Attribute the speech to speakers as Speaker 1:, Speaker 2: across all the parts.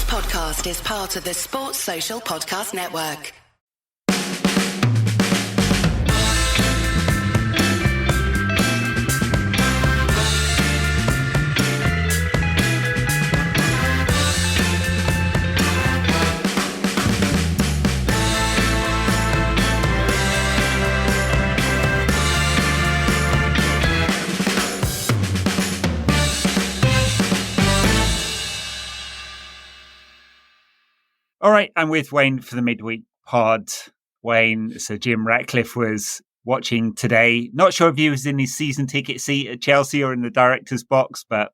Speaker 1: podcast is part of the Sports Social Podcast Network.
Speaker 2: All right, I'm with Wayne for the midweek pod. Wayne, so Jim Ratcliffe was watching today. Not sure if he was in his season ticket seat at Chelsea or in the director's box, but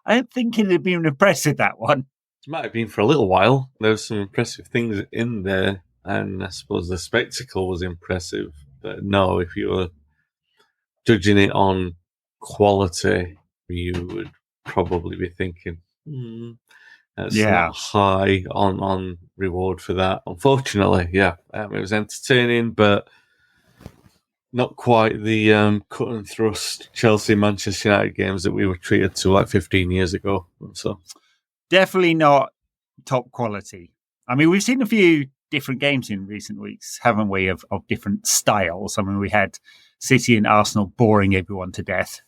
Speaker 2: I don't think it'd have been impressive, that one.
Speaker 3: It might have been for a little while. There were some impressive things in there, and I suppose the spectacle was impressive. But no, if you were judging it on quality, you would probably be thinking, that's not high on reward for that. Unfortunately, it was entertaining, but not quite the cut and thrust Chelsea-Manchester United games that we were treated to like 15 years ago. So
Speaker 2: definitely not top quality. I mean, we've seen a few different games in recent weeks, haven't we, of different styles. I mean, we had City and Arsenal boring everyone to death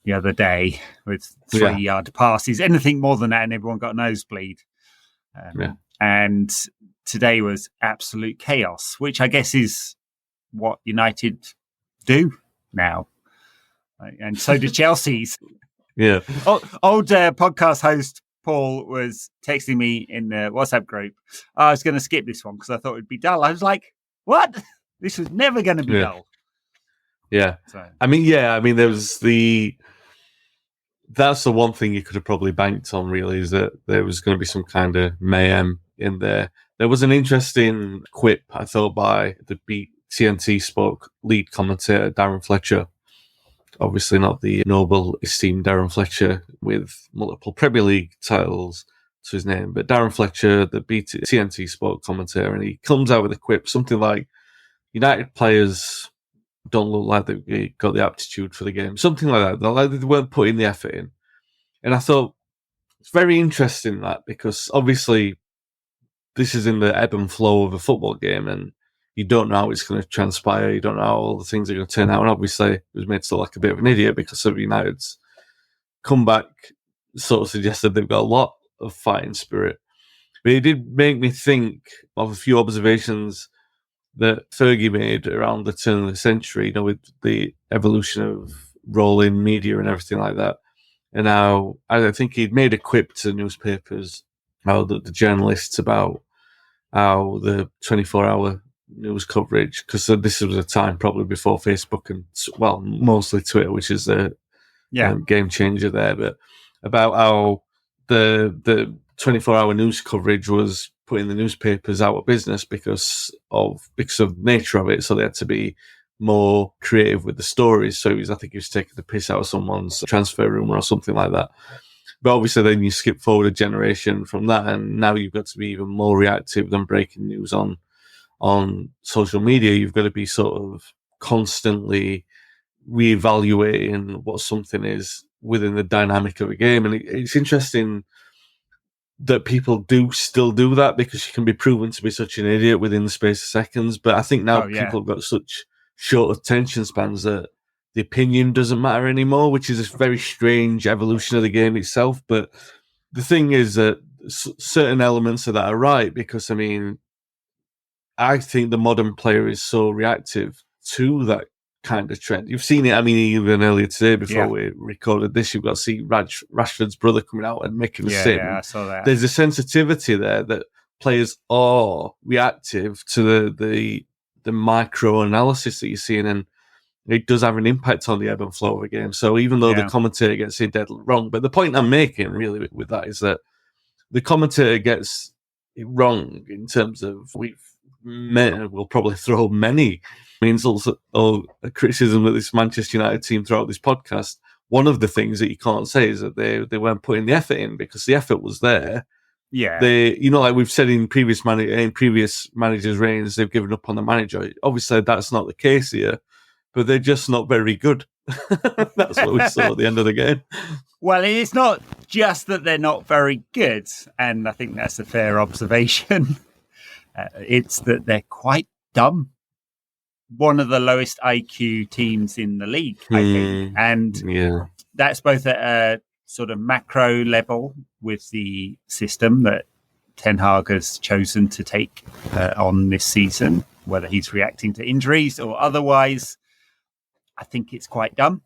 Speaker 2: the other day with 3-yard passes. Anything more than that, and everyone got a nosebleed. And today was absolute chaos, which I guess is what United do now. And so do Chelsea's.
Speaker 3: Yeah.
Speaker 2: Old podcast host Paul was texting me in the WhatsApp group. I was going to skip this one because I thought it'd be dull. I was like, what? This was never going to be dull.
Speaker 3: Yeah.
Speaker 2: So.
Speaker 3: I mean, there was that's the one thing you could have probably banked on, really, is that there was going to be some kind of mayhem in there. There was an interesting quip, I thought, by the TNT Sport lead commentator, Darren Fletcher. Obviously not the noble, esteemed Darren Fletcher with multiple Premier League titles to his name, but Darren Fletcher, the TNT Sport commentator, and he comes out with a quip, something like, United players don't look like they got the aptitude for the game. Something like that. Like they weren't putting the effort in. And I thought, it's very interesting that, because obviously this is in the ebb and flow of a football game, and you don't know how it's going to transpire. You don't know how all the things are going to turn out. And obviously it was made to look like a bit of an idiot because of United's comeback sort of suggested they've got a lot of fighting spirit. But it did make me think of a few observations that Fergie made around the turn of the century, with the evolution of rolling media and everything like that. And how I think he'd made a quip to newspapers, how the journalists, about how the 24-hour news coverage, because this was a time probably before Facebook and, well, mostly Twitter, which is the game changer there, but about how the 24-hour news coverage was putting the newspapers out of business because of the nature of it. So they had to be more creative with the stories. So I think he was taking the piss out of someone's transfer rumor or something like that. But obviously then you skip forward a generation from that, and now you've got to be even more reactive than breaking news on social media. You've got to be sort of constantly reevaluating what something is within the dynamic of a game. And it's interesting that people still do that, because you can be proven to be such an idiot within the space of seconds. But I think now people have got such short attention spans that the opinion doesn't matter anymore, which is a very strange evolution of the game itself. But the thing is that certain elements of that are right, because, I mean, I think the modern player is so reactive to that kind of trend. You've seen it, I mean, even earlier today before we recorded this, you've got to see Rashford's brother coming out and making a statement.
Speaker 2: Yeah, I saw that.
Speaker 3: There's a sensitivity there that players are reactive to the micro analysis that you're seeing, and it does have an impact on the ebb and flow of a game. So even though the commentator gets it dead wrong, but the point I'm making really with that is that the commentator gets it wrong in terms of we'll probably throw many insults or criticism at this Manchester United team throughout this podcast. One of the things that you can't say is that they weren't putting the effort in, because the effort was there.
Speaker 2: Yeah,
Speaker 3: like we've said in previous managers' reigns, they've given up on the manager. Obviously, that's not the case here. but they're just not very good. That's what we saw at the end of the game.
Speaker 2: Well, it's not just that they're not very good, and I think that's a fair observation. It's that they're quite dumb. One of the lowest IQ teams in the league, I think. And that's both at a sort of macro level with the system that Ten Hag has chosen to take on this season, whether he's reacting to injuries or otherwise. I think it's quite dumb.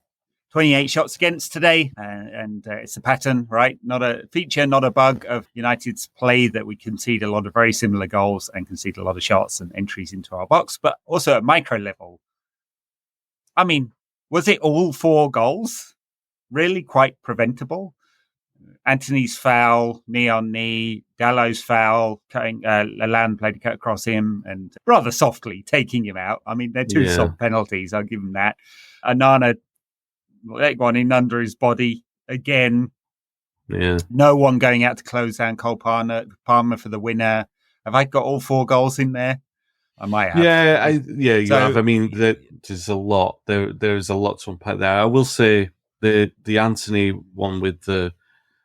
Speaker 2: 28 shots against today, and it's a pattern, right? Not a feature, not a bug of United's play that we concede a lot of very similar goals and concede a lot of shots and entries into our box, but also at micro level. I mean, was it all 4 goals? Really quite preventable? Anthony's foul, knee on knee, Dallow's foul, Lalande played a cut across him and rather softly taking him out. I mean, they're 2 soft penalties, I'll give him that. Onana let one in under his body again.
Speaker 3: Yeah.
Speaker 2: No one going out to close down Cole Palmer for the winner. Have I got all 4 goals in there? I might have.
Speaker 3: You have. I mean, there's a lot. There's a lot to unpack there. I will say the Anthony one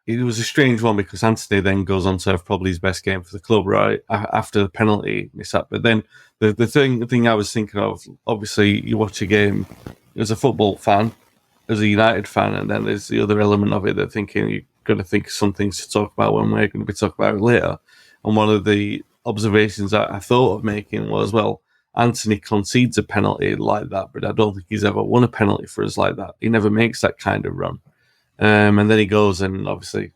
Speaker 3: it was a strange one because Anthony then goes on to have probably his best game for the club, right? After the penalty mishap. But then the thing I was thinking of, obviously you watch a game as a football fan, as a United fan, and then there's the other element of it that thinking you're going to think of some things to talk about when we're going to be talking about it later. And one of the observations that I thought of making was, well, Anthony concedes a penalty like that, but I don't think he's ever won a penalty for us like that. He never makes that kind of run. And then he goes and obviously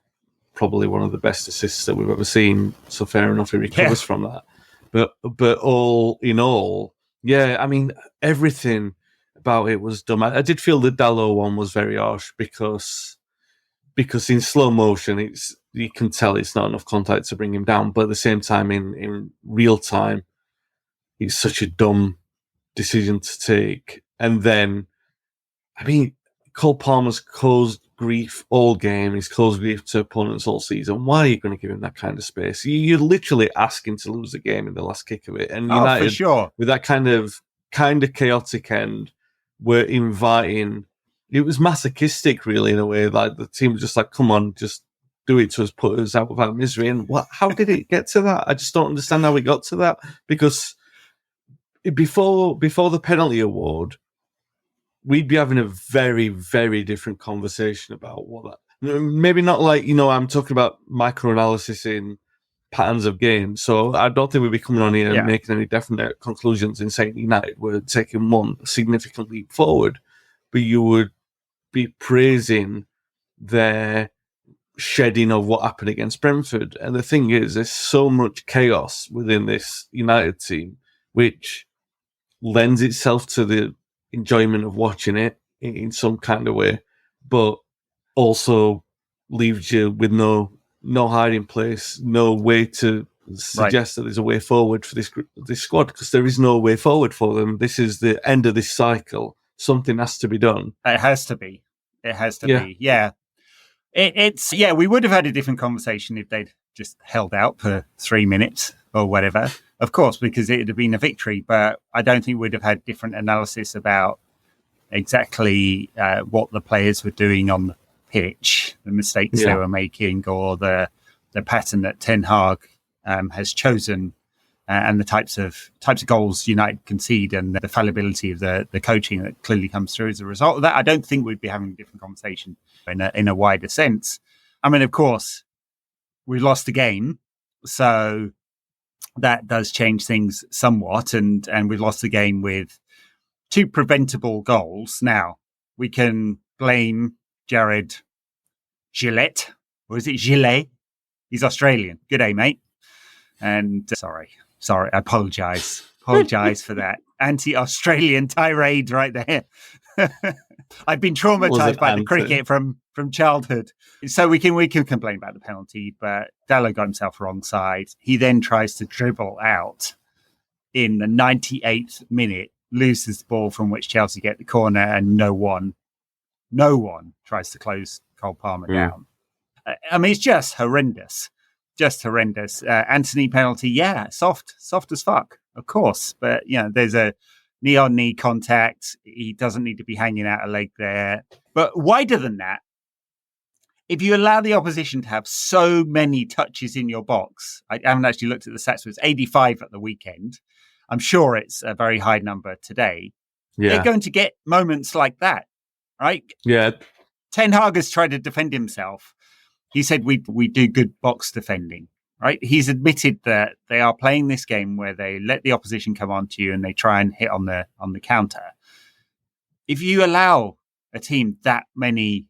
Speaker 3: probably one of the best assists that we've ever seen. So fair enough, he recovers from that. But all in all, I mean, everything about it was dumb. I did feel the Dalot one was very harsh because in slow motion, you can tell it's not enough contact to bring him down. But at the same time, in real time, it's such a dumb decision to take. And then, I mean, Cole Palmer's caused grief all game. He's caused grief to opponents all season. Why are you going to give him that kind of space? You're literally asking to lose the game in the last kick of it. And United,
Speaker 2: for sure,
Speaker 3: with that kind of chaotic end, were inviting. It was masochistic, really, in a way. Like the team was just like, "Come on, just do it to us, put us out of our misery." And how did it get to that? I just don't understand how we got to that. Because before the penalty award, we'd be having a very, very different conversation about what that. Maybe not like, I'm talking about micro-analysis in patterns of games. So I don't think we'd be coming on here and making any definite conclusions in saying United were taking one significant leap forward. But you would be praising their shedding of what happened against Brentford. And the thing is, there's so much chaos within this United team, which lends itself to the enjoyment of watching it in some kind of way, but also leaves you with no hiding place, no way to suggest that there's a way forward for this squad, because there is no way forward for them. This is the end of this cycle. Something has to be done.
Speaker 2: It has to be. Be. Yeah. It's we would have had a different conversation if they'd just held out for 3 minutes or whatever. Of course, because it would have been a victory, but I don't think we'd have had different analysis about exactly what the players were doing on the pitch, the mistakes they were making, or the pattern that Ten Hag has chosen, and the types of goals United concede, and the fallibility of the coaching that clearly comes through as a result of that. I don't think we'd be having a different conversation in a wider sense. I mean, of course, we lost the game, so that does change things somewhat, and we lost the game with 2 preventable goals. Now, we can blame Jared Gillette, or is it Gillet? He's Australian. Good day, mate. And sorry, I apologise for that anti-Australian tirade right there. I've been traumatised by the cricket from childhood. So we can complain about the penalty, but Dalot got himself wrong side. He then tries to dribble out in the 98th minute, loses the ball from which Chelsea get the corner, and no one tries to close Cole Palmer down. I mean, it's just horrendous. Anthony penalty, soft as fuck, of course. But there's a knee-on-knee contact. He doesn't need to be hanging out a leg there. But wider than that, if you allow the opposition to have so many touches in your box, I haven't actually looked at the stats, but it's 85 at the weekend. I'm sure it's a very high number today. Yeah. They're going to get moments like that, right?
Speaker 3: Yeah.
Speaker 2: Ten Hag has tried to defend himself. He said we do good box defending, right? He's admitted that they are playing this game where they let the opposition come onto you and they try and hit on the counter. If you allow a team that many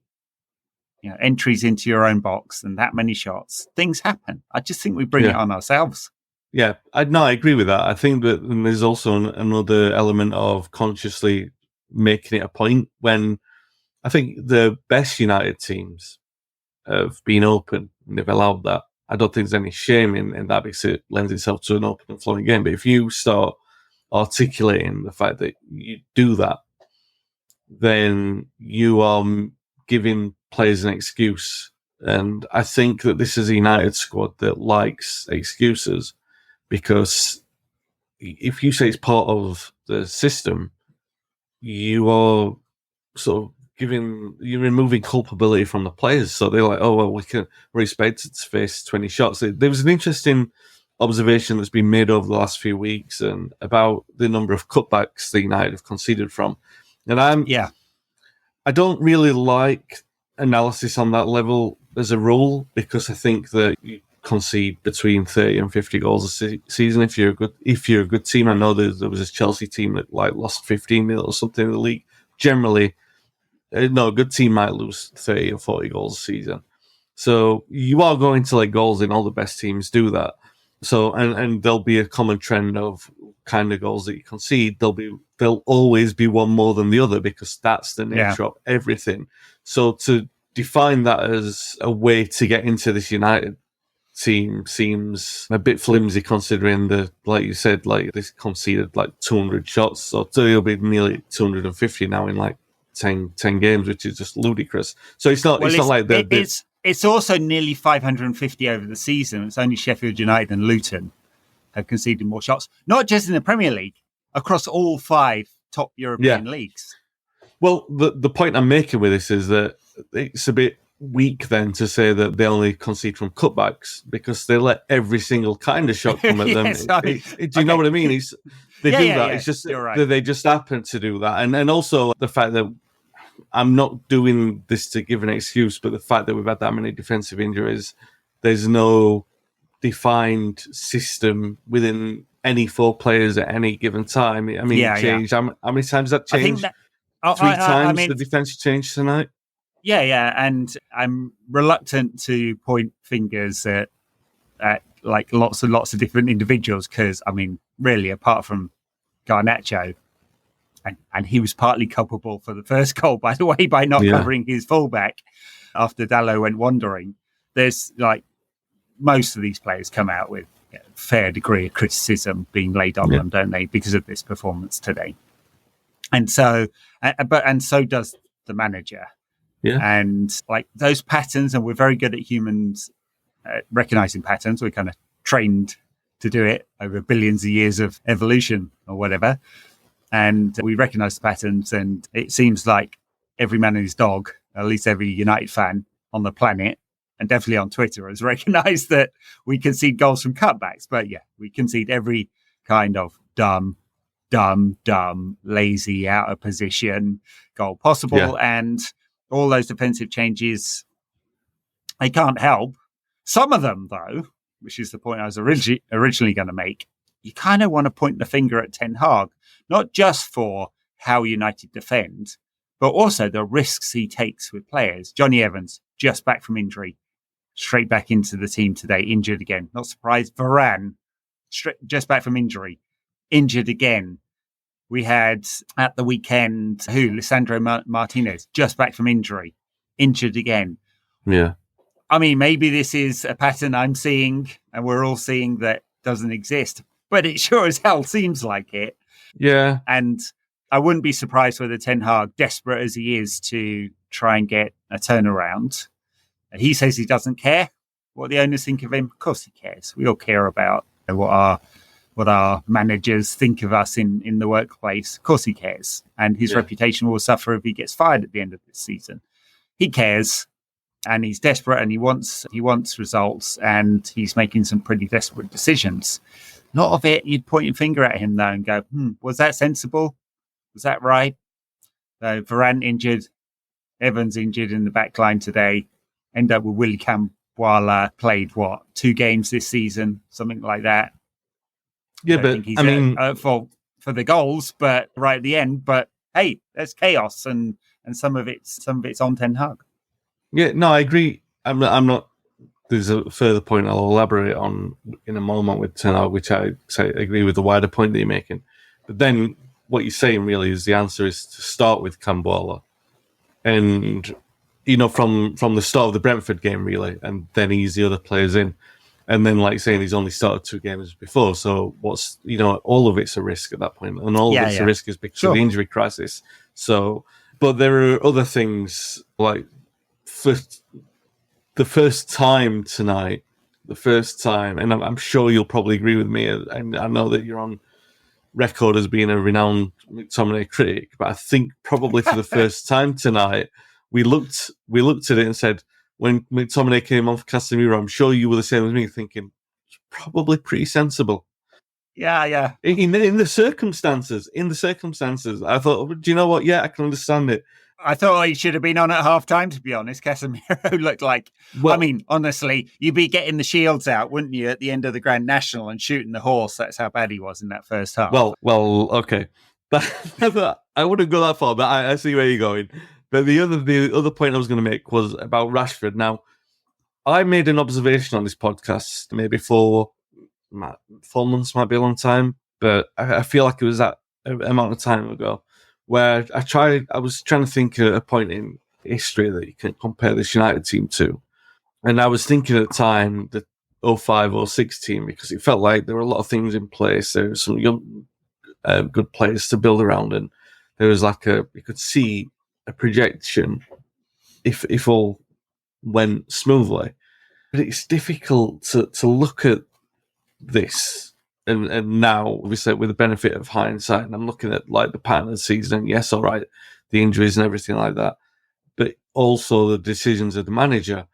Speaker 2: entries into your own box and that many shots, things happen. I just think we bring it on ourselves.
Speaker 3: Yeah, I agree with that. I think that there's also another element of consciously making it a point when I think the best United teams have been open and they've allowed that. I don't think there's any shame in that because it lends itself to an open and flowing game. But if you start articulating the fact that you do that, then you are giving players an excuse. And I think that this is a United squad that likes excuses, because if you say it's part of the system, you are sort of you're removing culpability from the players. So they're like, oh, well, we're expected to face 20 shots. There was an interesting observation that's been made over the last few weeks and about the number of cutbacks the United have conceded from. And I don't really like analysis on that level as a rule, because I think that you concede between 30 and 50 goals a season if you're a good team. I know there was this Chelsea team that lost 15-0 or something in the league. Generally, a good team might lose 30 or 40 goals a season. So you are going to let goals in. All the best teams do that. So and there'll be a common trend of kind of goals that you concede. There'll always be one more than the other, because that's the nature of everything. So to define that as a way to get into this United team seems a bit flimsy, considering like you said, they conceded 200 shots, so it'll be nearly 250 now in 10 games, which is just ludicrous. So it's not like
Speaker 2: it's also nearly 550 over the season. It's only Sheffield United and Luton have conceded more shots, not just in the Premier League, across all 5 top European leagues.
Speaker 3: Well, the point I'm making with this is that it's a bit weak then to say that they only concede from cutbacks, because they let every single kind of shot come at them. Do you know what I mean? They do that. It's just that they just happen to do that. And also the fact that I'm not doing this to give an excuse, but the fact that we've had that many defensive injuries, there's no defined system within any 4 players at any given time. I mean, it changed. How many times that changed? 3 times the defense changed tonight.
Speaker 2: Yeah, and I'm reluctant to point fingers at lots and lots of different individuals, because, I mean, really, apart from Garnacho, and he was partly culpable for the first goal, by the way, by not covering his fullback after Dalot went wandering. There's most of these players come out with a fair degree of criticism being laid on them, don't they, because of this performance today? And so does the manager. Yeah. And those patterns, and we're very good at humans recognizing patterns. We're kind of trained to do it over billions of years of evolution or whatever. And we recognize the patterns, and it seems like every man and his dog, at least every United fan on the planet, and definitely on Twitter, has recognized that we concede goals from cutbacks. But we concede every kind of dumb, lazy, out of position goal possible. Yeah. And all those defensive changes, they can't help. Some of them, though, which is the point I was originally going to make, you kind of want to point the finger at Ten Hag, not just for how United defend, but also the risks he takes with players. Johnny Evans, just back from injury, straight back into the team today, injured again. Not surprised. Varane, just back from injury, injured again. We had at the weekend, Lisandro Martinez, just back from injury, injured again.
Speaker 3: Yeah.
Speaker 2: I mean, maybe this is a pattern I'm seeing and we're all seeing that doesn't exist, but it sure as hell seems like it.
Speaker 3: Yeah.
Speaker 2: And I wouldn't be surprised whether Ten Hag, desperate as he is to try and get a turnaround, he says he doesn't care what the owners think of him. Of course he cares. We all care about what our what our managers think of us in the workplace. Of course he cares. And his reputation will suffer if he gets fired at the end of this season. He cares, and he's desperate, and he wants results, and he's making some pretty desperate decisions. A lot of it, you'd point your finger at him, though, and go, was that sensible? Was that right? So Varane injured, Evans injured in the back line today, end up with Willy Camboila, played, 2 games this season, something like that.
Speaker 3: Yeah, but I mean,
Speaker 2: for the goals, but right at the end. But hey, there's chaos, and some of it's on Ten Hag.
Speaker 3: Yeah, no, I agree. I'm not. There's a further point I'll elaborate on in a moment with Ten Hag, which I agree with the wider point that you're making. But then what you're saying really is the answer is to start with Camboila, and from the start of the Brentford game really, and then ease the other players in. And then, like saying, he's only started 2 games before. So what's, all of it's a risk at that point. And all of it's a risk is because of the injury crisis. So, but there are other things, like for the first time tonight, and I'm sure you'll probably agree with me. And I know that you're on record as being a renowned McTominay critic, but I think probably for the first time tonight, we looked at it and said, when McTominay came on for Casemiro, I'm sure you were the same as me, thinking it's probably pretty sensible.
Speaker 2: Yeah.
Speaker 3: In the circumstances, I thought, do you know what? Yeah, I can understand it.
Speaker 2: I thought he should have been on at half time, to be honest. Casemiro looked like, honestly, you'd be getting the shields out, wouldn't you, at the end of the Grand National and shooting the horse? That's how bad he was in that first half.
Speaker 3: Well, okay. I wouldn't go that far, but I see where you're going. But the other point I was going to make was about Rashford. Now, I made an observation on this podcast maybe 4 months, might be a long time, but I feel like it was that amount of time ago, where I was trying to think of a point in history that you can compare this United team to. And I was thinking at the time, the 05-06 team, because it felt like there were a lot of things in place. There were some young, good players to build around, and there was you could see a projection if all went smoothly. But it's difficult to look at this and now, obviously, with the benefit of hindsight, and I'm looking at the pattern of the season, and yes, all right, the injuries and everything like that, but also the decisions of the manager.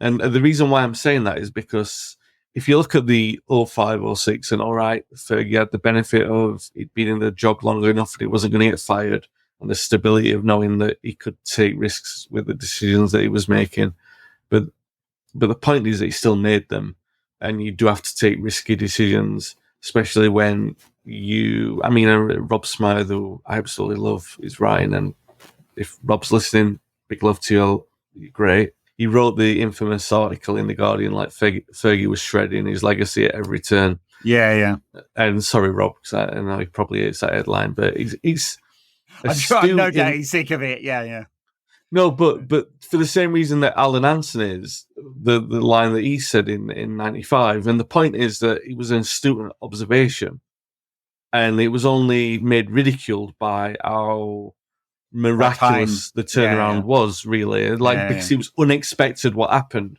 Speaker 3: And the reason why I'm saying that is because if you look at the 05-06, and all right, Fergie had the benefit of it being in the job longer enough that he wasn't going to get fired, and the stability of knowing that he could take risks with the decisions that he was making. But the point is that he still made them, and you do have to take risky decisions, especially when Rob Smythe, who I absolutely love, is writing, and if Rob's listening, big love to you, great. He wrote the infamous article in The Guardian, Fergie was shredding his legacy at every turn.
Speaker 2: Yeah.
Speaker 3: And sorry, Rob, because I know he probably hates that headline, but he's
Speaker 2: I'm no doubt he's sick of it. Yeah.
Speaker 3: No, but for the same reason that Alan Hansen is, the line that he said in 95, and the point is that it was an astute observation, and it was only made ridiculed by how miraculous the turnaround was, really, because it was unexpected what happened.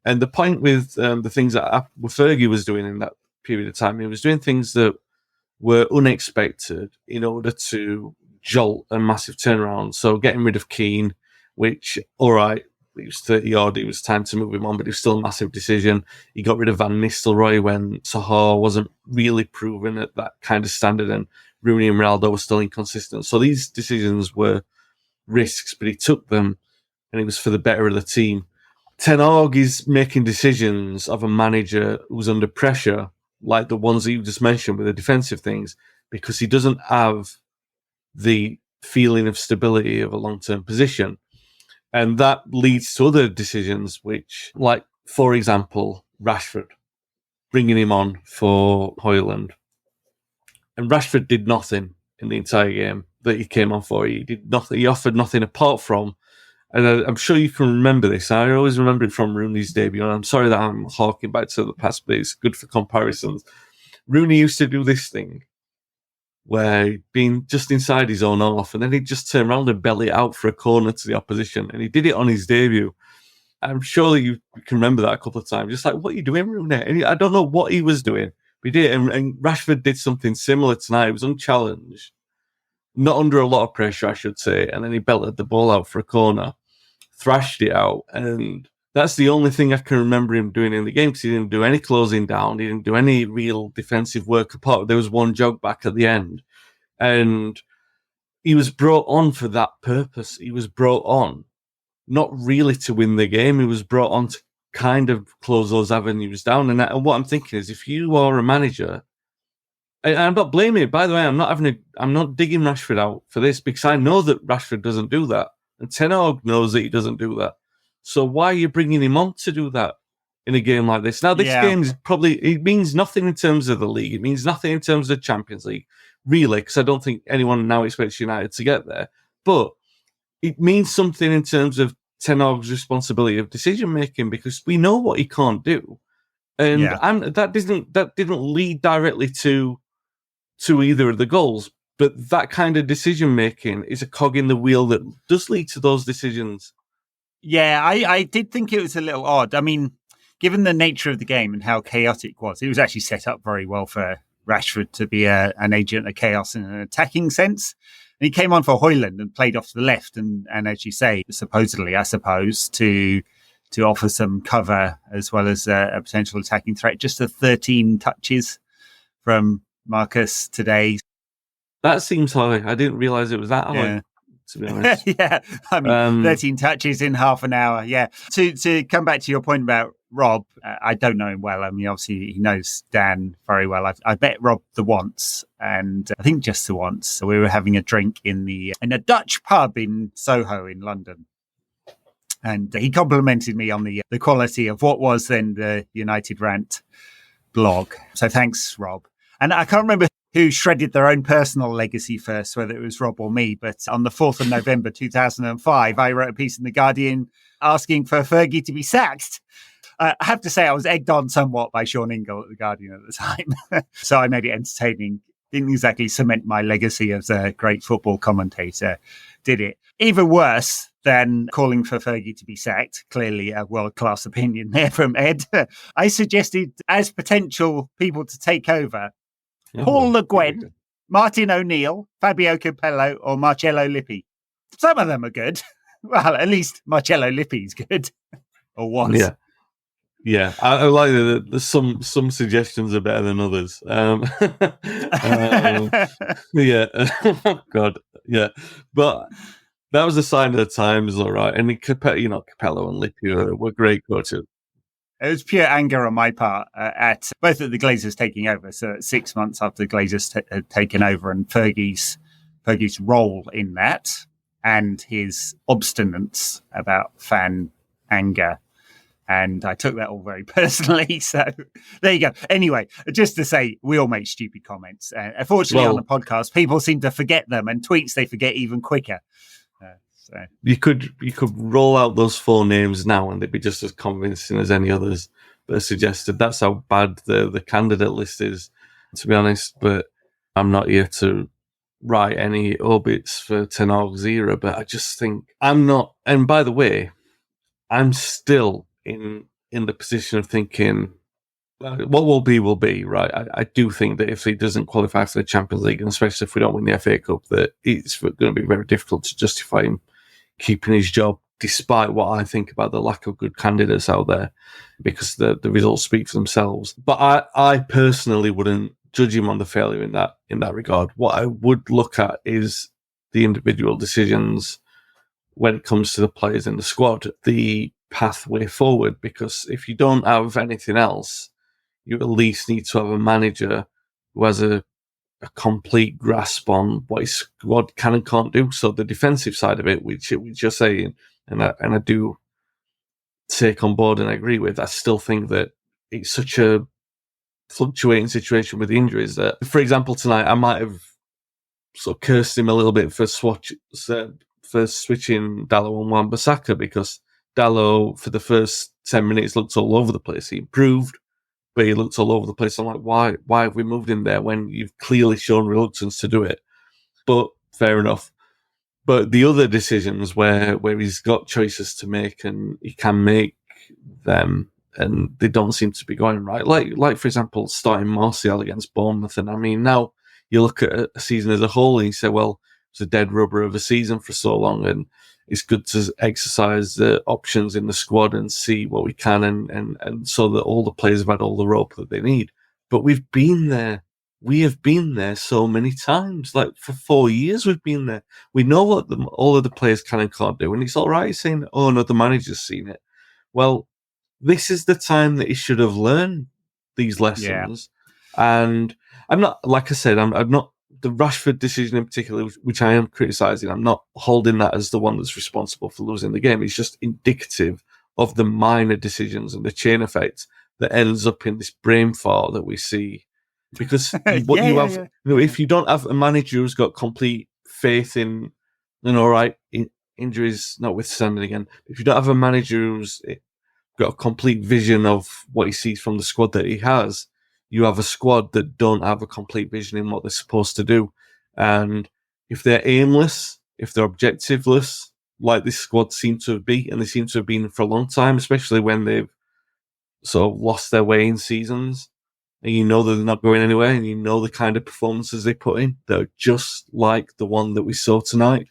Speaker 3: And the point with the things that Fergie was doing in that period of time, he was doing things that were unexpected in order to jolt a massive turnaround. So getting rid of Keane, which, all right, he was 30 odd, it was time to move him on, but it was still a massive decision. He got rid of Van Nistelrooy when Sahar wasn't really proven at that kind of standard, and Rooney and Ronaldo were still inconsistent. So these decisions were risks, but he took them, and it was for the better of the team. Ten Hag is making decisions of a manager who's under pressure, like the ones that you just mentioned with the defensive things, because he doesn't have the feeling of stability of a long-term position. And that leads to other decisions, which, like, for example, Rashford, bringing him on for Højlund. And Rashford did nothing in the entire game that he came on for. He did nothing. He offered nothing apart from, and I'm sure you can remember this. I always remember it from Rooney's debut, and I'm sorry that I'm harking back to the past, but it's good for comparisons. Rooney used to do this thing where he'd been just inside his own half, and then he'd just turn around and belly it out for a corner to the opposition. And he did it on his debut. I'm sure that you can remember that a couple of times. Just like, what are you doing, Rooney? And I don't know what he was doing, We did, and Rashford did something similar tonight. It was unchallenged, not under a lot of pressure, I should say, and then he belted the ball out for a corner, thrashed it out, and that's the only thing I can remember him doing in the game, because he didn't do any closing down, he didn't do any real defensive work apart. There was one jog back at the end, and he was brought on for that purpose. He was brought on not really to win the game. He was brought on to kind of close those avenues down. And what I'm thinking is, if you are a manager, and I'm not blaming it, by the way, I'm not digging Rashford out for this, because I know that Rashford doesn't do that. And Ten Hag knows that he doesn't do that. So why are you bringing him on to do that in a game like this? Now, this game is it means nothing in terms of the league. It means nothing in terms of the Champions League, really, because I don't think anyone now expects United to get there. But it means something in terms of Ten Hag's responsibility of decision-making, because we know what he can't do. And that didn't lead directly to either of the goals. But that kind of decision-making is a cog in the wheel that does lead to those decisions.
Speaker 2: Yeah, I did think it was a little odd. I mean, given the nature of the game and how chaotic it was actually set up very well for Rashford to be an agent of chaos in an attacking sense. And he came on for Højlund and played off to the left. And as you say, supposedly, I suppose, to offer some cover as well as a potential attacking threat. Just the 13 touches from Marcus today. That
Speaker 3: seems high. I didn't realise it was that high. To be honest.
Speaker 2: Yeah, I mean, 13 touches in half an hour. Yeah. To come back to your point about Rob, I don't know him well. I mean, obviously, he knows Dan very well. I met Rob the once, and I think just the once. We were having a drink in a Dutch pub in Soho in London. And he complimented me on the quality of what was then the United Rant blog. So thanks, Rob. And I can't remember who shredded their own personal legacy first, whether it was Rob or me. But on the 4th of November 2005, I wrote a piece in The Guardian asking for Fergie to be sacked. I have to say I was egged on somewhat by Sean Ingle at The Guardian at the time. So I made it entertaining. Didn't exactly cement my legacy as a great football commentator, did it? Even worse than calling for Fergie to be sacked, clearly a world-class opinion there from Ed. I suggested as potential people to take over, Paul Le Guen, Martin O'Neill, Fabio Capello, or Marcello Lippi. Some of them are good. Well, at least Marcello Lippi's good. Or was.
Speaker 3: Yeah. I like that some suggestions are better than others. Yeah. Oh, God. Yeah. But that was a sign of the times, all right. And Capello and Lippi were great coaches.
Speaker 2: It was pure anger on my part at both of the Glazers taking over. So 6 months after the Glazers had taken over, and Fergie's role in that and his obstinance about fan anger. And I took that all very personally. So there you go. Anyway, just to say, we all make stupid comments. Unfortunately, on the podcast, people seem to forget them, and tweets they forget even quicker. So
Speaker 3: you could roll out those 4 names now, and they'd be just as convincing as any others that are suggested. That's how bad the candidate list is, to be honest. But I'm not here to write any obits for Ten Hag's era. But I just think I'm not. And by the way, I'm still in the position of thinking, what will be, right? I do think that if he doesn't qualify for the Champions League, and especially if we don't win the FA Cup, that it's going to be very difficult to justify him keeping his job, despite what I think about the lack of good candidates out there, because the results speak for themselves. But I personally wouldn't judge him on the failure in that regard. What I would look at is the individual decisions when it comes to the players in the squad, the pathway forward, because if you don't have anything else, you at least need to have a manager who has a complete grasp on what his squad can and can't do. So the defensive side of it, which you're saying, and I do take on board and agree with, I still think that it's such a fluctuating situation with injuries that, for example, tonight I might have sort of cursed him a little bit for switching Dalot and Wan-Bissaka, because Dalot for the first 10 minutes looked all over the place. He improved, but he looked all over the place. I'm like, why have we moved him there when you've clearly shown reluctance to do it? But fair enough. But the other decisions where he's got choices to make and he can make them, and they don't seem to be going right. Like for example, starting Martial against Bournemouth, and I mean now you look at a season as a whole and you say, well, it's a dead rubber of a season for so long, and it's good to exercise the options in the squad and see what we can, and so that all the players have had all the rope that they need. But we've been there. We have been there so many times. Like for 4 years, we've been there. We know what all of the players can and can't do, and it's all right saying, "Oh no, the manager's seen it." Well, this is the time that he should have learned these lessons. Yeah. And I'm not, like I said, I'm not the Rashford decision in particular, which I am criticising. I'm not holding that as the one that's responsible for losing the game. It's just indicative of the minor decisions and the chain effect that ends up in this brain fart that we see. Because if you don't have a manager who's got complete faith in, injuries notwithstanding again, if you don't have a manager who's got a complete vision of what he sees from the squad that he has, you have a squad that don't have a complete vision in what they're supposed to do. And if they're aimless, if they're objectiveless, like this squad seem to be, and they seem to have been for a long time, especially when they've sort of lost their way in seasons, and you know that they're not going anywhere, and you know the kind of performances they put in, they're just like the one that we saw tonight,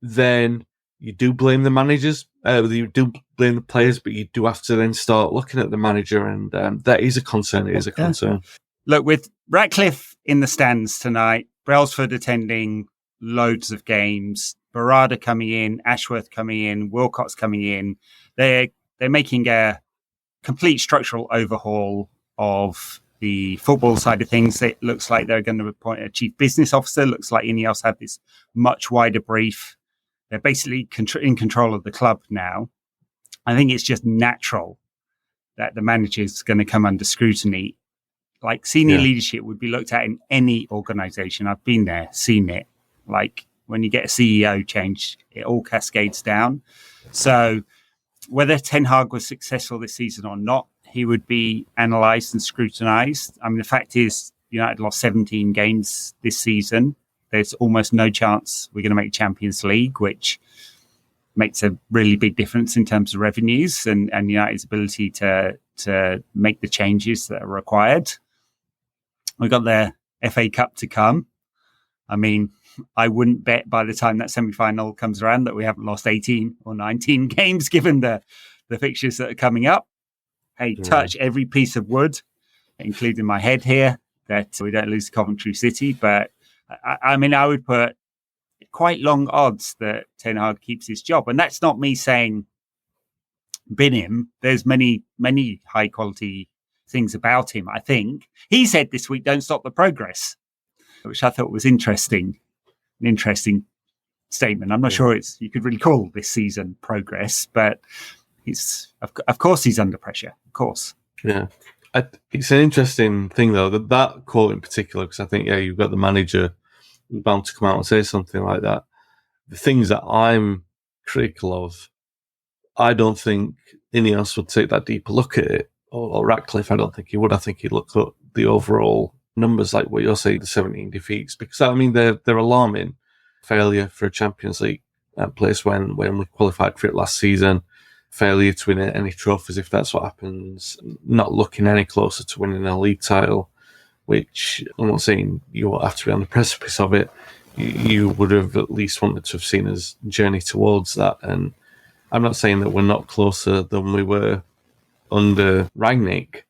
Speaker 3: then you do blame the managers, you do blame the players, but you do have to then start looking at the manager, and that is a concern. It is a concern.
Speaker 2: Look, with Ratcliffe in the stands tonight, Brailsford attending loads of games, Barada coming in, Ashworth coming in, Wilcox coming in, they're making a complete structural overhaul of the football side of things. It looks like they're going to appoint a chief business officer. Looks like INEOS have this much wider brief. They're basically in control of the club now. I think it's just natural that the manager's going to come under scrutiny. Like senior leadership would be looked at in any organisation. I've been there, seen it. Like when you get a CEO change, it all cascades down. So whether Ten Hag was successful this season or not, he would be analysed and scrutinised. I mean, the fact is, United lost 17 games this season. There's almost no chance we're going to make Champions League, which makes a really big difference in terms of revenues and United's ability to make the changes that are required. We've got the FA Cup to come. I mean, I wouldn't bet by the time that semi-final comes around that we haven't lost 18 or 19 games, given the fixtures that are coming up. Hey, touch every piece of wood, including my head here, that we don't lose to Coventry City. But I mean, I would put quite long odds that Ten Hag keeps his job. And that's not me saying bin him. There's many, many high quality things about him, I think. He said this week, don't stop the progress, which I thought was interesting. An interesting statement. I'm not sure you could really call this season progress, but of course he's under pressure. Of course.
Speaker 3: Yeah. It's an interesting thing, though, that quote in particular, because I think, you've got the manager who's bound to come out and say something like that. The things that I'm critical of, I don't think INEOS would take that deeper look at it, or Ratcliffe, I don't think he would. I think he'd look at the overall numbers, like what you're saying, the 17 defeats, because, I mean, they're alarming. Failure for a Champions League place when we qualified for it last season. Failure to win any trophies, if that's what happens. Not looking any closer to winning a league title, which I'm not saying you won't have to be on the precipice of it. You would have at least wanted to have seen us journey towards that. And I'm not saying that we're not closer than we were under Rangnick.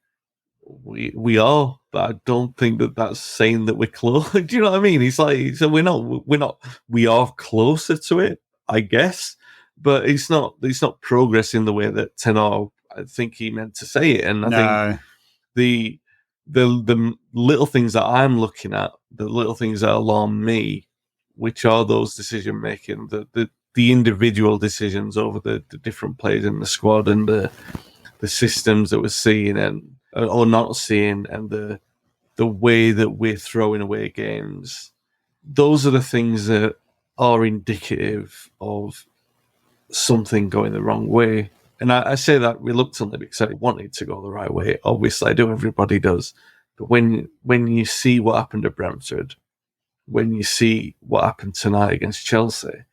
Speaker 3: We are, but I don't think that that's saying that we're close. Do you know what I mean? It's like, so we're not. We are closer to it, I guess. But it's not progress in the way that Ten Hag, I think he meant to say it. And I think the little things that I'm looking at, the little things that alarm me, which are those decision making, the individual decisions over the different players in the squad and the systems that we're seeing or not seeing, and the way that we're throwing away games. Those are the things that are indicative of something going the wrong way. And I say that reluctantly because I want it to go the right way. Obviously, I do. Everybody does. But when you see what happened at Brentford, when you see what happened tonight against Chelsea,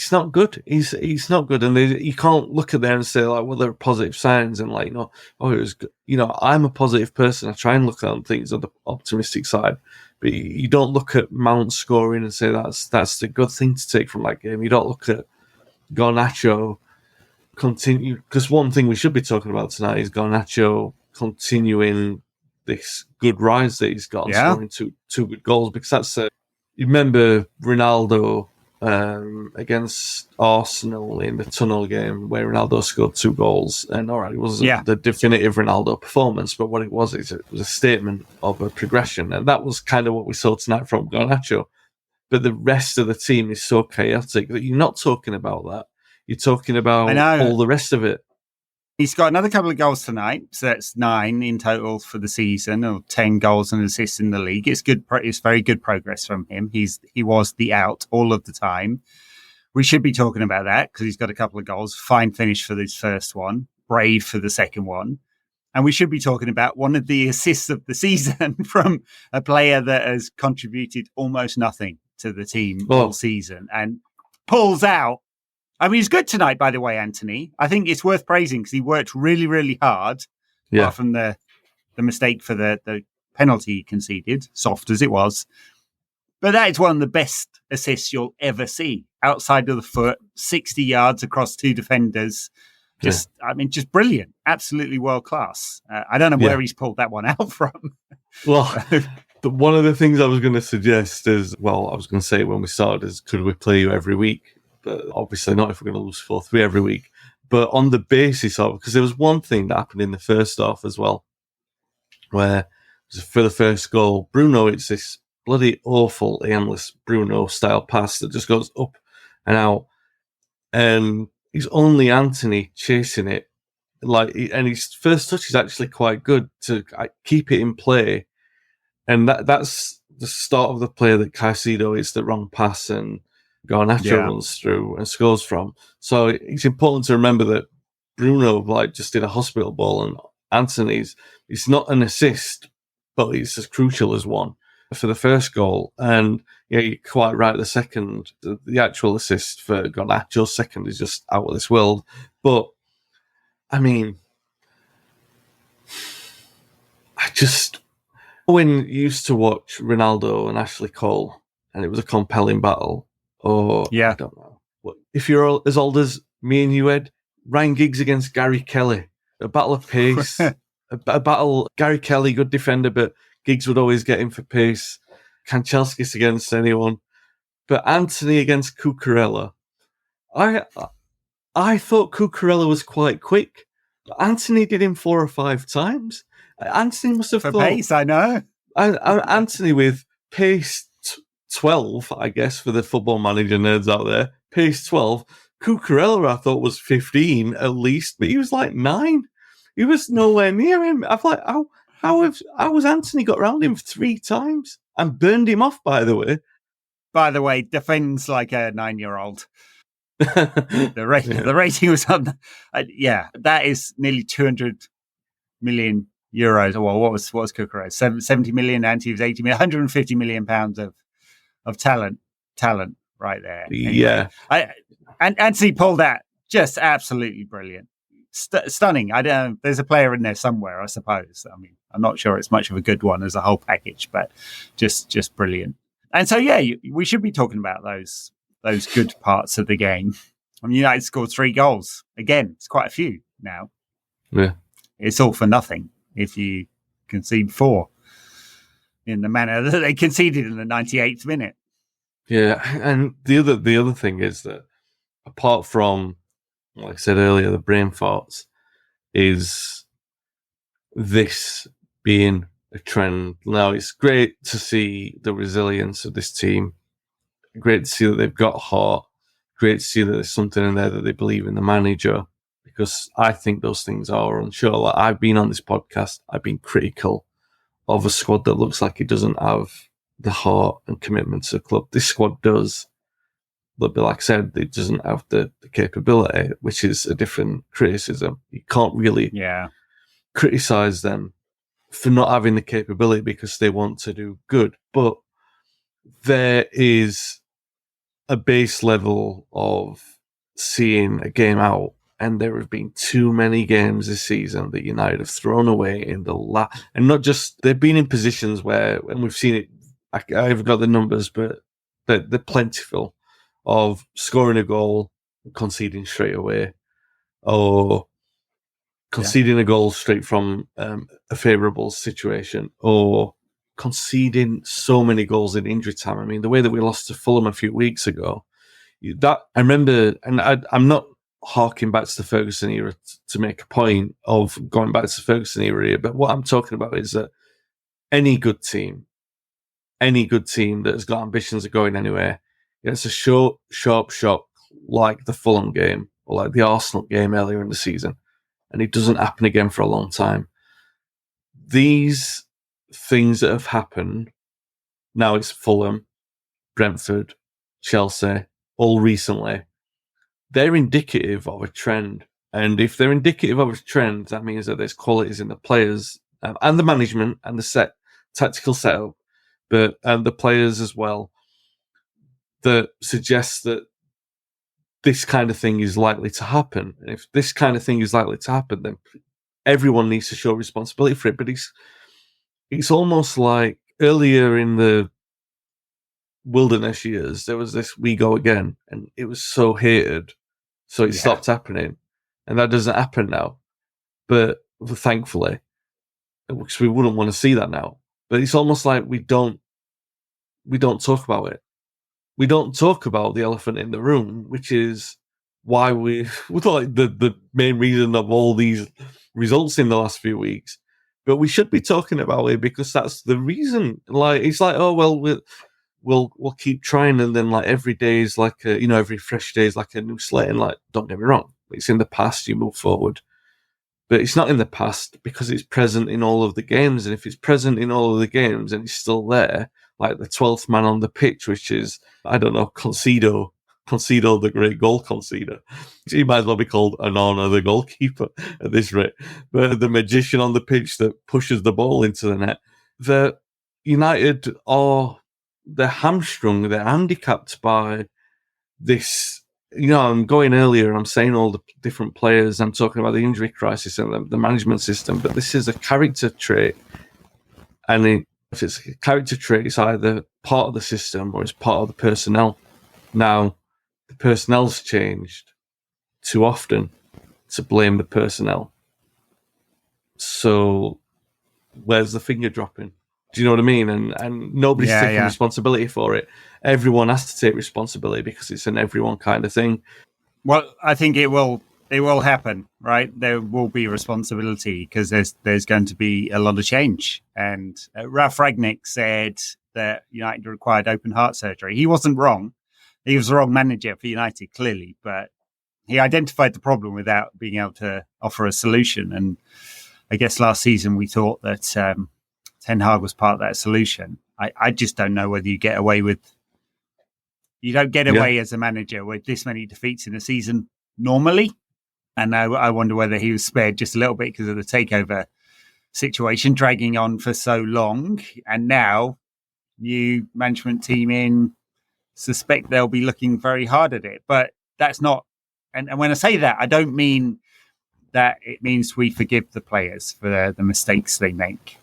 Speaker 3: He's not good. He's not good, and you can't look at there and say like, well, there are positive signs, and like, oh, it was good. I'm a positive person. I try and look at things on the optimistic side, but you don't look at Mount scoring and say that's the good thing to take from that game. You don't look at Garnacho continue, because one thing we should be talking about tonight is Garnacho continuing this good rise that he's got and scoring two good goals, because that's you remember Ronaldo against Arsenal in the tunnel game where Ronaldo scored 2 goals, and all right, it wasn't the definitive Ronaldo performance, but what it was is it was a statement of a progression, and that was kind of what we saw tonight from Garnacho. But the rest of the team is so chaotic that you're not talking about that. You're talking about all the rest of it.
Speaker 2: He's got another couple of goals tonight, so that's 9 in total for the season, or 10 goals and assists in the league. It's good. It's very good progress from him. He was the out all of the time. We should be talking about that because he's got a couple of goals. Fine finish for this first one, brave for the second one, and we should be talking about one of the assists of the season from a player that has contributed almost nothing to the team all season and pulls out. I mean, he's good tonight, by the way, Anthony. I think it's worth praising because he worked really, really hard. Apart from the mistake for the penalty he conceded, soft as it was. But that is one of the best assists you'll ever see. Outside of the foot, 60 yards across 2 defenders. Just brilliant. Absolutely world class. I don't know where he's pulled that one out from.
Speaker 3: Well, one of the things I was going to suggest is, I was going to say when we started is, could we play you every week? But obviously not if we're going to lose 4-3 every week. But on the basis of, because there was one thing that happened in the first half as well, where for the first goal, Bruno, it's this bloody awful, aimless Bruno-style pass that just goes up and out. And it's only Anthony chasing it. And his first touch is actually quite good to keep it in play. And that's the start of the play that Caicedo hits the wrong pass and Garnacho runs through and scores from. So it's important to remember that Bruno just did a hospital ball, and Anthony's, it's not an assist, but it's as crucial as one for the first goal. And you're quite right. The second, the actual assist for Garnacho's second is just out of this world. But I mean, when you used to watch Ronaldo and Ashley Cole, and it was a compelling battle. I don't know. If you're as old as me and you, Ed, Ryan Giggs against Gary Kelly, a battle of pace, a battle. Gary Kelly, good defender, but Giggs would always get him for pace. Kanchelskis against anyone, but Anthony against Cucurella. I thought Cucurella was quite quick, but Anthony did him 4 or 5 times. Anthony must have thought
Speaker 2: pace. I know.
Speaker 3: Anthony with pace 12, I guess, for the Football Manager nerds out there. Pace 12. Cucurella, I thought, was 15 at least, but he was like 9. He was nowhere near him. I'm like, how has Anthony got around him 3 times and burned him off, by the way?
Speaker 2: By the way, defends like a 9-year-old. The rating was on. That is nearly 200 million euros. Well, what was Cucurella? 70 million, and he was 80 million, 150 million pounds of talent right there. Anyway, and Anthony pulled that just absolutely brilliant, stunning. I don't. There's a player in there somewhere, I suppose. I mean, I'm not sure it's much of a good one as a whole package, but just brilliant. And so we should be talking about those good parts of the game. I mean, United scored 3 goals again. It's quite a few now.
Speaker 3: Yeah,
Speaker 2: it's all for nothing if you concede 4 in the manner that they conceded in the 98th minute.
Speaker 3: Yeah, and the other thing is that apart from, like I said earlier, the brain farts, is this being a trend. Now, it's great to see the resilience of this team. Great to see that they've got heart. Great to see that there's something in there that they believe in the manager, because I think those things are unsure. Like, I've been on this podcast, I've been critical of a squad that looks like it doesn't have the heart and commitment to the club. This squad does. But like I said, it doesn't have the capability, which is a different criticism. You can't really criticize them for not having the capability because they want to do good. But there is a base level of seeing a game out, and there have been too many games this season that United have thrown away in the and not just, they've been in positions where, and we've seen it, I haven't got the numbers, but they're plentiful, of scoring a goal, conceding straight away, or conceding a goal straight from a favourable situation, or conceding so many goals in injury time. I mean, the way that we lost to Fulham a few weeks ago, that I remember, and I'm not harking back to the Ferguson era to make a point of going back to the Ferguson era here, but what I'm talking about is that any good team that has got ambitions of going anywhere, it's a short, sharp shock like the Fulham game or like the Arsenal game earlier in the season, and it doesn't happen again for a long time. These things that have happened, now it's Fulham, Brentford, Chelsea, all recently, they're indicative of a trend. And if they're indicative of a trend, that means that there's qualities in the players and the management and the tactical setup, but the players as well, that suggests that this kind of thing is likely to happen. And if this kind of thing is likely to happen, then everyone needs to show responsibility for it. But it's almost like earlier in the wilderness years, there was this "we go again," and it was so hated, so it stopped happening, and that doesn't happen now. But thankfully, because we wouldn't want to see that now. But it's almost like we don't talk about it. We don't talk about the elephant in the room, which is why we like the main reason of all these results in the last few weeks. But we should be talking about it because that's the reason. Like, it's like, oh well, we'll keep trying, and then like every day is like every fresh day is like a new slate. And like, don't get me wrong, it's in the past. You move forward, but it's not in the past because it's present in all of the games. And if it's present in all of the games and it's still there, like the 12th man on the pitch, which is, I don't know, Conceding, the great goal conceder. He might as well be called Onana, the goalkeeper at this rate. But the magician on the pitch that pushes the ball into the net. The United they're hamstrung, they're handicapped by this. I'm going earlier, I'm saying all the different players, I'm talking about the injury crisis and the management system, but this is a character trait. And if it's a character trait, it's either part of the system or it's part of the personnel. Now, the personnel's changed too often to blame the personnel. So, where's the finger dropping? Do you know what I mean? And nobody's taking responsibility for it. Everyone has to take responsibility because it's an everyone kind of thing.
Speaker 2: Well, I think it will happen, right? There will be responsibility because there's going to be a lot of change. And Ralph Ragnick said that United required open heart surgery. He wasn't wrong. He was the wrong manager for United, clearly, but he identified the problem without being able to offer a solution. And I guess last season we thought that Ten Hag was part of that solution. I just don't know whether you get away with... You don't get away as a manager with this many defeats in a season normally. And I wonder whether he was spared just a little bit because of the takeover situation dragging on for so long. And now, new management team in, suspect they'll be looking very hard at it. But that's not... And when I say that, I don't mean that it means we forgive the players for the mistakes they make.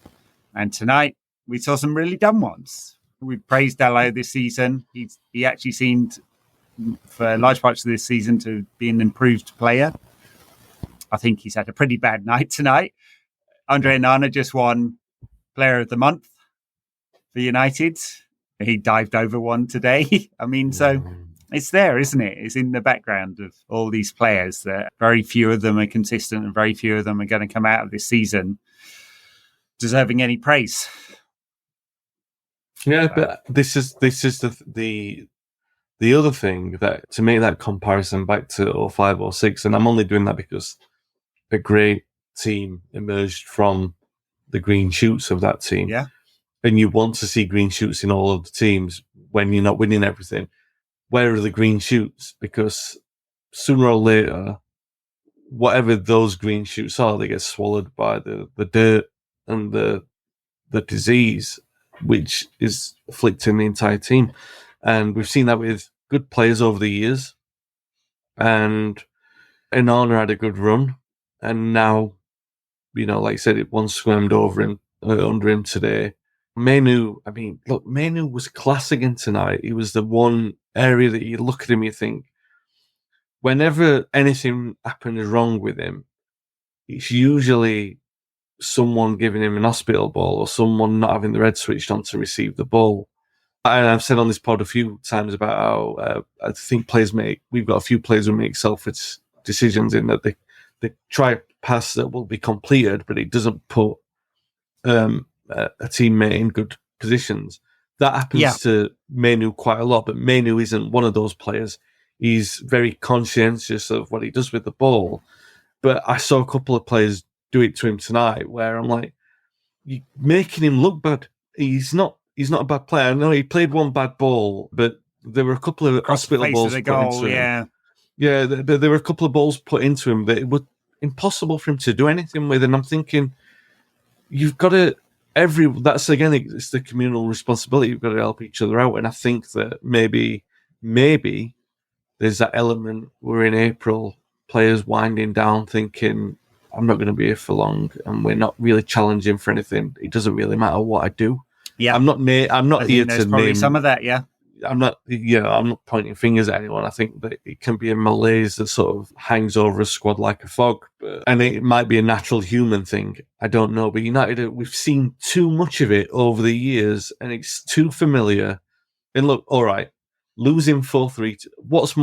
Speaker 2: And tonight, we saw some really dumb ones. We praised Dalot this season. He actually seemed, for large parts of this season, to be an improved player. I think he's had a pretty bad night tonight. Andre Onana just won Player of the Month for United. He dived over one today. I mean, so it's there, isn't it? It's in the background of all these players that very few of them are consistent and very few of them are going to come out of this season deserving any praise.
Speaker 3: Yeah, but this is the other thing, that to make that comparison back to 05, 06, and I'm only doing that because a great team emerged from the green shoots of that team.
Speaker 2: Yeah.
Speaker 3: And you want to see green shoots in all of the teams when you're not winning everything. Where are the green shoots? Because sooner or later, whatever those green shoots are, they get swallowed by the dirt and the disease, which is afflicting the entire team. And we've seen that with good players over the years, and Onana had a good run, and now, like I said, one swam over him under him today. Manu, Manu was class again tonight. He was the one area that you look at him, you think, whenever anything happens wrong with him, it's usually someone giving him an hospital ball or someone not having the red switched on to receive the ball. And I've said on this pod a few times about how I think we've got a few players who make selfish decisions in that they try a pass that will be completed, but it doesn't put a teammate in good positions. That happens to Manu quite a lot, but Manu isn't one of those players. He's very conscientious of what he does with the ball. But I saw a couple of players do it to him tonight where I'm like, you're making him look bad. He's not a bad player. I know he played one bad ball, but there were a couple of hospital balls put into him. Yeah, there were a couple of balls put into him that it was impossible for him to do anything with. And I'm thinking, you've got to... That's again, it's the communal responsibility. You've got to help each other out. And I think that maybe there's that element. We're in April, players winding down, thinking, I'm not going to be here for long, and we're not really challenging for anything. It doesn't really matter what I do. Yeah, I'm not here to name
Speaker 2: some of that. Yeah,
Speaker 3: I'm not pointing fingers at anyone. I think that it can be a malaise that sort of hangs over a squad like a fog, and it might be a natural human thing. I don't know, but United, we've seen too much of it over the years, and it's too familiar. And look, all right, losing 4-3. What's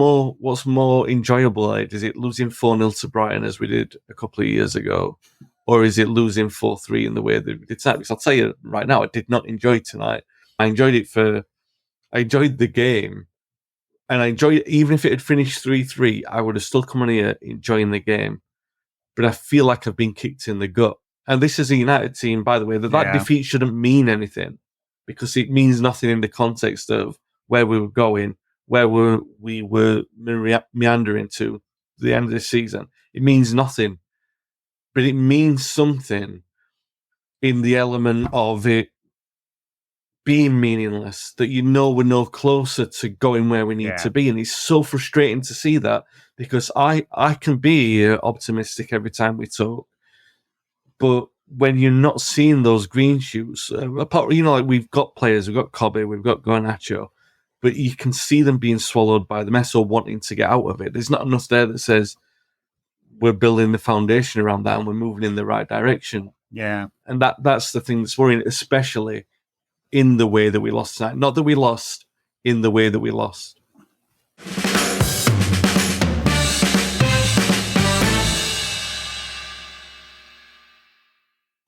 Speaker 3: more enjoyable? Like, is it losing 4-0 to Brighton as we did a couple of years ago, or is it losing 4-3 in the way that we did tonight? Because I'll tell you right now, I did not enjoy tonight. I enjoyed the game, and I enjoyed it. Even if it had finished 3-3, I would have still come on here enjoying the game. But I feel like I've been kicked in the gut. And this is a United team, by the way, that defeat shouldn't mean anything, because it means nothing in the context of where we were going, where we were meandering to the end of the season. It means nothing. But it means something in the element of it being meaningless, that we're no closer to going where we need to be. And it's so frustrating to see that, because I can be optimistic every time we talk, but when you're not seeing those green shoots, like we've got players, we've got Kobe, we've got Garnacho, but you can see them being swallowed by the mess or wanting to get out of it. There's not enough there that says we're building the foundation around that and we're moving in the right direction.
Speaker 2: Yeah.
Speaker 3: And that's the thing that's worrying, especially in the way that we lost tonight. Not that we lost, in the way that we lost.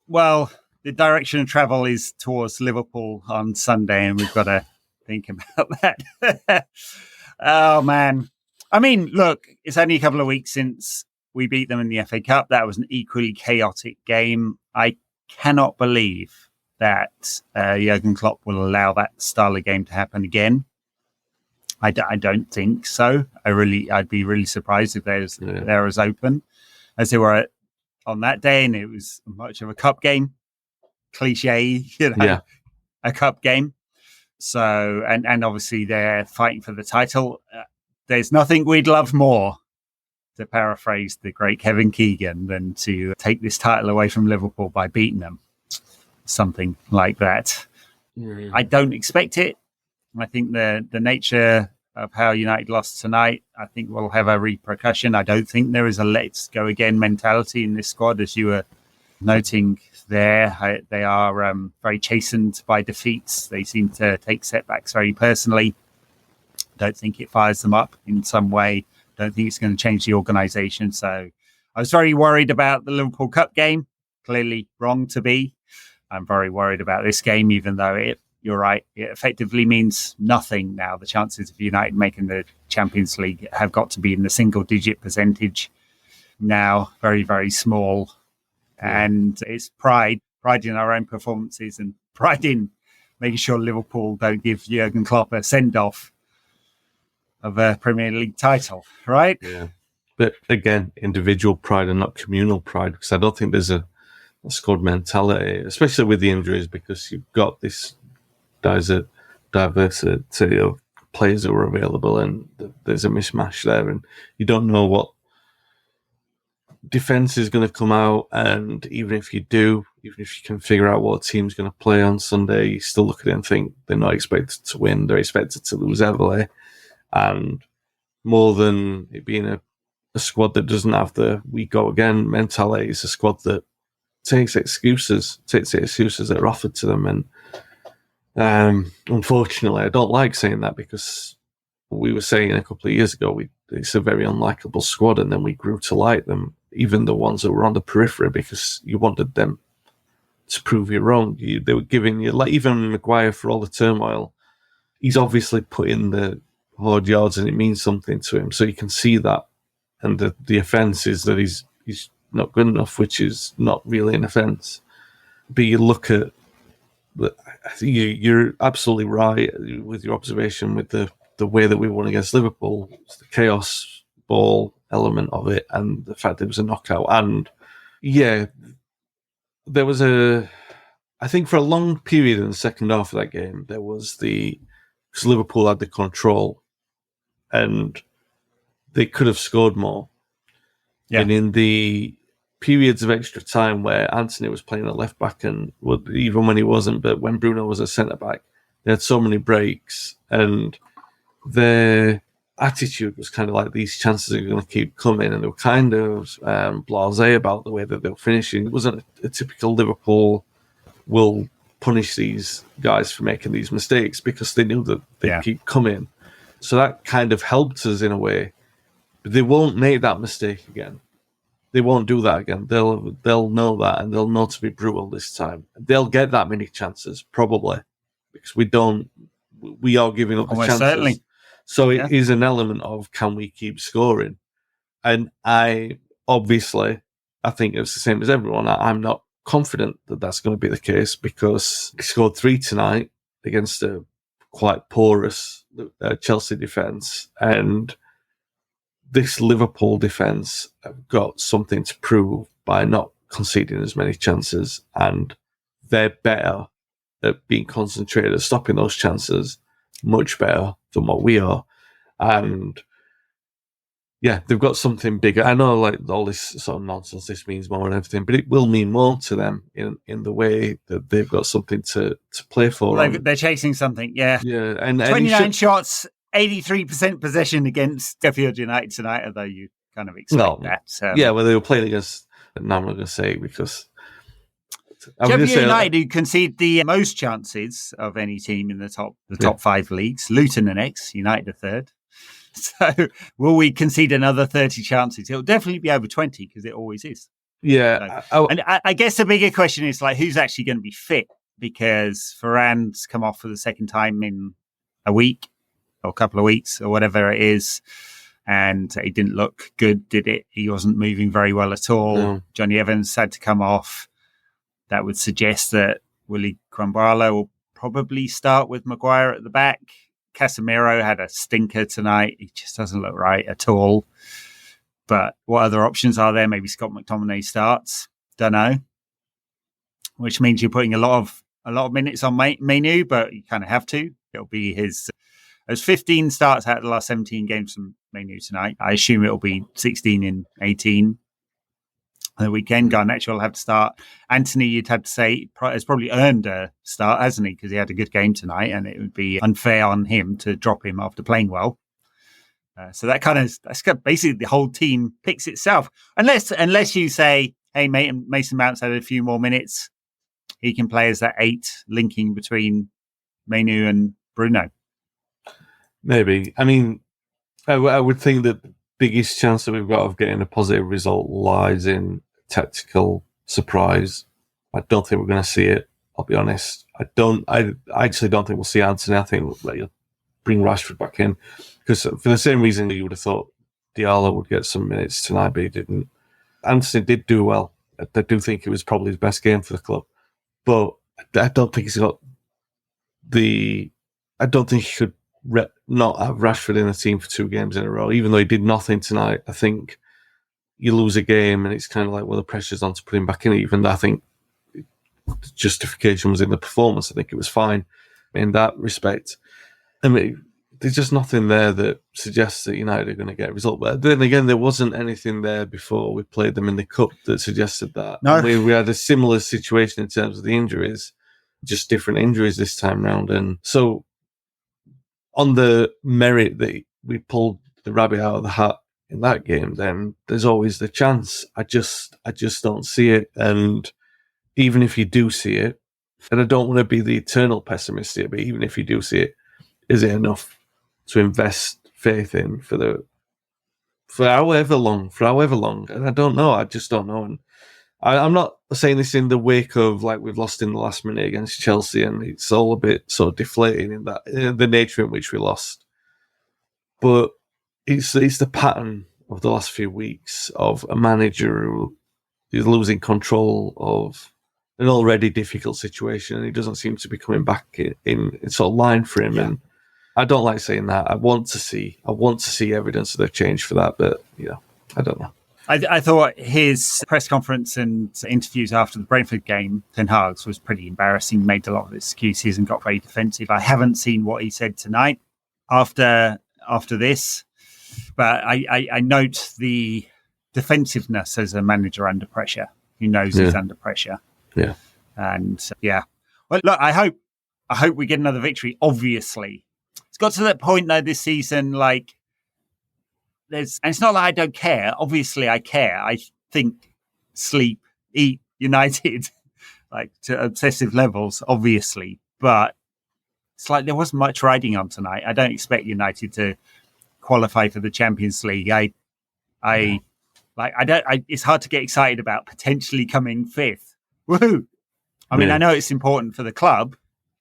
Speaker 2: Well, the direction of travel is towards Liverpool on Sunday, and we've got to think about that. Oh, man. I mean, look, it's only a couple of weeks since we beat them in the FA Cup. That was an equally chaotic game. I cannot believe that Jurgen Klopp will allow that style of game to happen again. I don't think so. I'd be really surprised if they're as open as they were on that day, and it was much of a cup game. Cliche, a cup game. So, and obviously they're fighting for the title. There's nothing we'd love more, to paraphrase the great Kevin Keegan, than to take this title away from Liverpool by beating them. Something like that. I don't expect it. I think the nature of how United lost tonight, I think will have a repercussion. I don't think there is a let's go again mentality in this squad, as you were noting there. They are very chastened by defeats. They seem to take setbacks very personally. Don't think it fires them up in some way. Don't think it's going to change the organisation. So I was very worried about the Liverpool Cup game. Clearly wrong to be. I'm very worried about this game, even though you're right, it effectively means nothing now. The chances of United making the Champions League have got to be in the single-digit percentage now, very, very small. And it's pride in our own performances, and pride in making sure Liverpool don't give Jurgen Klopp a send-off of a Premier League title, right? Yeah.
Speaker 3: But again, individual pride and not communal pride, because I don't think there's a squad mentality, especially with the injuries, because you've got this diversity of players who are available, and there's a mismatch there, and you don't know what defence is going to come out. And even if you do, even if you can figure out what team's going to play on Sunday, you still look at it and think they're not expected to win, they're expected to lose heavily. And more than it being a squad that doesn't have the "we go again" mentality, it's a squad that takes the excuses that are offered to them. And unfortunately, I don't like saying that, because we were saying a couple of years ago, it's a very unlikable squad, and then we grew to like them, even the ones that were on the periphery, because you wanted them to prove you wrong. They were giving you, like, even Maguire, for all the turmoil, he's obviously put in the hard yards and it means something to him. So you can see that. And the offence is that he's not good enough, which is not really an offence. But you look at, you're absolutely right with your observation with the way that we won against Liverpool. It's the chaos ball element of it, and the fact that it was a knockout. And yeah, there was I think for a long period in the second half of that game, there was because Liverpool had the control and they could have scored more. Yeah. And in the periods of extra time where Anthony was playing at left back, and even when he wasn't, but when Bruno was a centre back, they had so many breaks, and their attitude was kind of like, these chances are going to keep coming, and they were kind of blasé about the way that they were finishing. It wasn't a typical Liverpool will punish these guys for making these mistakes, because they knew that they'd keep coming. So that kind of helped us in a way. But they won't make that mistake again. They won't do that again. They'll know that, and they'll know to be brutal this time. They'll get that many chances, probably, because we are giving up the chances. Certainly. So it is an element of, can we keep scoring? And I think it's the same as everyone. I'm not confident that that's going to be the case, because he scored 3 tonight against a quite porous Chelsea defence, and this Liverpool defence have got something to prove by not conceding as many chances, and they're better at being concentrated at stopping those chances, much better than what we are. And yeah, they've got something bigger. I know, like, all this sort of nonsense, this means more and everything, but it will mean more to them in the way that they've got something to play for.
Speaker 2: Well, they're chasing something, yeah.
Speaker 3: Yeah, and
Speaker 2: 29 shots, 83% possession against Sheffield United tonight, although you kind of expect that.
Speaker 3: Yeah, well, they were playing against, no, I'm not going to say, because
Speaker 2: Sheffield United, who concede the most chances of any team in the top 5 leagues. Luton are next, United are third. So will we concede another 30 chances? It'll definitely be over 20, because it always is.
Speaker 3: Yeah.
Speaker 2: And I guess the bigger question is, like, who's actually going to be fit? Because Varane's come off for the second time in a week or a couple of weeks or whatever it is. And it didn't look good, did it? He wasn't moving very well at all. No. Johnny Evans had to come off. That would suggest that Willy Krambuala will probably start with Maguire at the back. Casemiro had a stinker tonight. He just doesn't look right at all. But what other options are there? Maybe Scott McTominay starts. Don't know. Which means you're putting a lot of minutes on Menu, but you kind of have to. It'll be his 15 starts out of the last 17 games from Menu tonight. I assume it'll be 16 in 18. On the weekend, Garnacho will have to start. Anthony, you'd have to say, has probably earned a start, hasn't he? Because he had a good game tonight, and it would be unfair on him to drop him after playing well. So that's basically the whole team picks itself. Unless you say, hey, Mason Mount's had a few more minutes, he can play as that 8 linking between Menu and Bruno.
Speaker 3: Maybe. I mean, I would think that the biggest chance that we've got of getting a positive result lies in tactical surprise. I don't think we're going to see it, I'll be honest. I actually don't think we'll see Anthony. I think you'll bring Rashford back in, because for the same reason you would have thought Diallo would get some minutes tonight, but he didn't. Anthony did do well. I do think it was probably his best game for the club, but I don't think he's got I don't think he should not have Rashford in the team for 2 games in a row, even though he did nothing tonight. I think you lose a game and it's kind of like, well, the pressure's on to put him back in. Even though I think the justification was in the performance. I think it was fine in that respect. I mean, there's just nothing there that suggests that United are going to get a result. But then again, there wasn't anything there before we played them in the Cup that suggested that.
Speaker 2: No.
Speaker 3: We had a similar situation in terms of the injuries, just different injuries this time round. And so on the merit that we pulled the rabbit out of the hat in that game, then there's always the chance. I just don't see it. And even if you do see it, and I don't want to be the eternal pessimist here, but even if you do see it, is it enough to invest faith in for however long? And I don't know. I just don't know. And I'm not saying this in the wake of like we've lost in the last minute against Chelsea, and it's all a bit sort of deflating in that the nature in which we lost. But it's the pattern of the last few weeks of a manager who is losing control of an already difficult situation, and he doesn't seem to be coming back in sort of line for him. Yeah. And I don't like saying that. I want to see evidence of the change for that, but I don't know.
Speaker 2: I thought his press conference and interviews after the Brentford game, Ten Hag's, was pretty embarrassing. Made a lot of excuses and got very defensive. I haven't seen what he said tonight after this, but I note the defensiveness as a manager under pressure. Who knows he's under pressure?
Speaker 3: Yeah,
Speaker 2: and Well, look, I hope we get another victory. Obviously, it's got to that point though this season, like. And it's not like I don't care. Obviously, I care. I think, sleep, eat United, like to obsessive levels, obviously. But it's like there wasn't much riding on tonight. I don't expect United to qualify for the Champions League. It's hard to get excited about potentially coming fifth. Woohoo! I mean, I know it's important for the club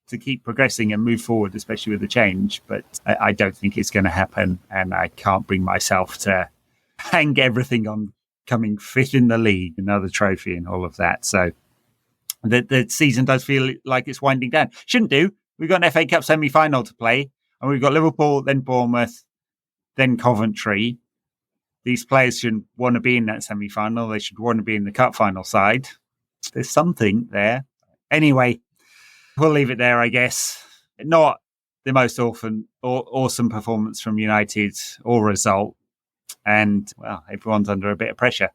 Speaker 2: to keep progressing and move forward, especially with the change, but I don't think it's going to happen, and I can't bring myself to hang everything on coming fifth in the league, another trophy and all of that. So the season does feel like it's winding down. Shouldn't do. We've got an FA Cup semi-final to play, and we've got Liverpool, then Bournemouth, then Coventry. These players shouldn't want to be in that semi-final. They should want to be in the cup final side. There's something there. Anyway, we'll leave it there, I guess. Not the most awesome performance from United or result. And, well, everyone's under a bit of pressure.